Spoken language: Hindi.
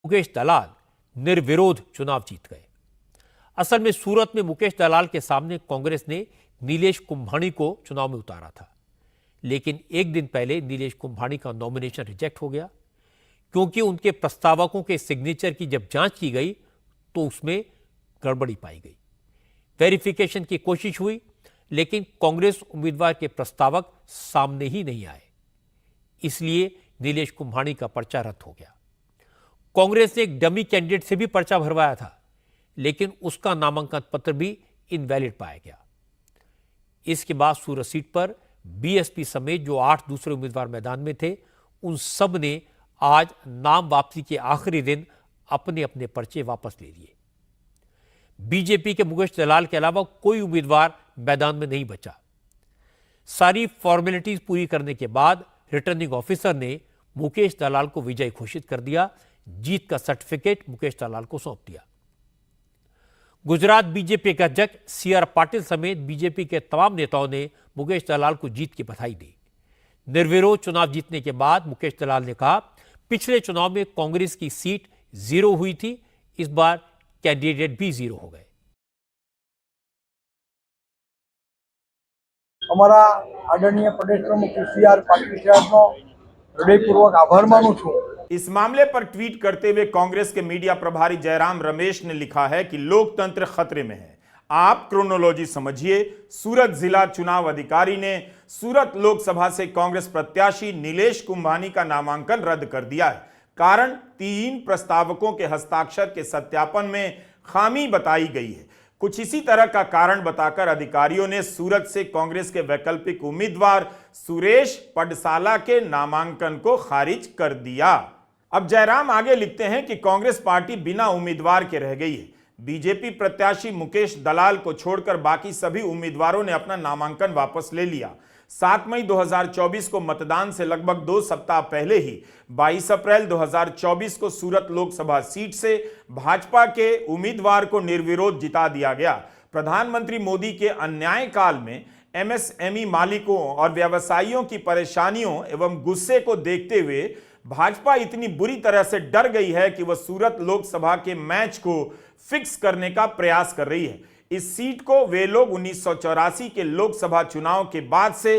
मुकेश दलाल निर्विरोध चुनाव जीत गए। असल में सूरत में मुकेश दलाल के सामने कांग्रेस ने नीलेश कुंभानी को चुनाव में उतारा था, लेकिन एक दिन पहले नीलेश कुंभानी का नॉमिनेशन रिजेक्ट हो गया क्योंकि उनके प्रस्तावकों के सिग्नेचर की जब जांच की गई तो उसमें गड़बड़ी पाई गई। वेरिफिकेशन की कोशिश हुई, लेकिन कांग्रेस उम्मीदवार के प्रस्तावक सामने ही नहीं आए, इसलिए नीलेश कुंभानी का पर्चा रद्द हो गया। कांग्रेस ने एक डमी कैंडिडेट से भी पर्चा भरवाया था, लेकिन उसका नामांकन पत्र भी इनवैलिड पाया गया। इसके बाद सूरत सीट पर बीएसपी समेत जो 8 दूसरे उम्मीदवार मैदान में थे, उन सब ने आज नाम वापसी के आखिरी दिन अपने अपने पर्चे वापस ले लिए। बीजेपी के मुकेश दलाल के अलावा कोई उम्मीदवार मैदान में नहीं बचा। सारी फॉर्मेलिटीज पूरी करने के बाद रिटर्निंग ऑफिसर ने मुकेश दलाल को विजयी घोषित कर दिया। जीत का सर्टिफिकेट मुकेश दलाल को सौंप दिया। गुजरात बीजेपी के अध्यक्ष सीआर पाटिल समेत बीजेपी के तमाम नेताओं ने मुकेश दलाल को जीत की बधाई दी। निर्विरोध चुनाव जीतने के बाद मुकेश दलाल ने कहा, पिछले चुनाव में कांग्रेस की सीट 0 हुई थी, इस बार कैंडिडेट भी 0 हो गए। हमारा आदरणीय प्रदेश प्रमुख सीआर पाटिल साहबનો हृदयपूर्वक आभार मानूं छूं। इस मामले पर ट्वीट करते हुए कांग्रेस के मीडिया प्रभारी जयराम रमेश ने लिखा है कि लोकतंत्र खतरे में है। आप क्रोनोलॉजी समझिए। सूरत जिला चुनाव अधिकारी ने सूरत लोकसभा से कांग्रेस प्रत्याशी नीलेश कुंभानी का नामांकन रद्द कर दिया है। कारण 3 प्रस्तावकों के हस्ताक्षर के सत्यापन में खामी बताई गई है। कुछ इसी तरह का कारण बताकर अधिकारियों ने सूरत से कांग्रेस के वैकल्पिक उम्मीदवार सुरेश पडसाला के नामांकन को खारिज कर दिया। अब जयराम आगे लिखते हैं कि कांग्रेस पार्टी बिना उम्मीदवार के रह गई है। बीजेपी प्रत्याशी मुकेश दलाल को छोड़कर बाकी सभी उम्मीदवारों ने अपना नामांकन वापस ले लिया। 7 मई 2024 को मतदान से लगभग 2 सप्ताह पहले ही 22 अप्रैल 2024 को सूरत लोकसभा सीट से भाजपा के उम्मीदवार को निर्विरोध जिता दिया गया। प्रधानमंत्री मोदी के अन्याय काल में एमएसएमई मालिकों और व्यवसायियों की परेशानियों एवं गुस्से को देखते हुए भाजपा इतनी बुरी तरह से डर गई है कि वह सूरत लोकसभा के मैच को फिक्स करने का प्रयास कर रही है। इस सीट को वे लोग 1984 के लोकसभा चुनाव के बाद से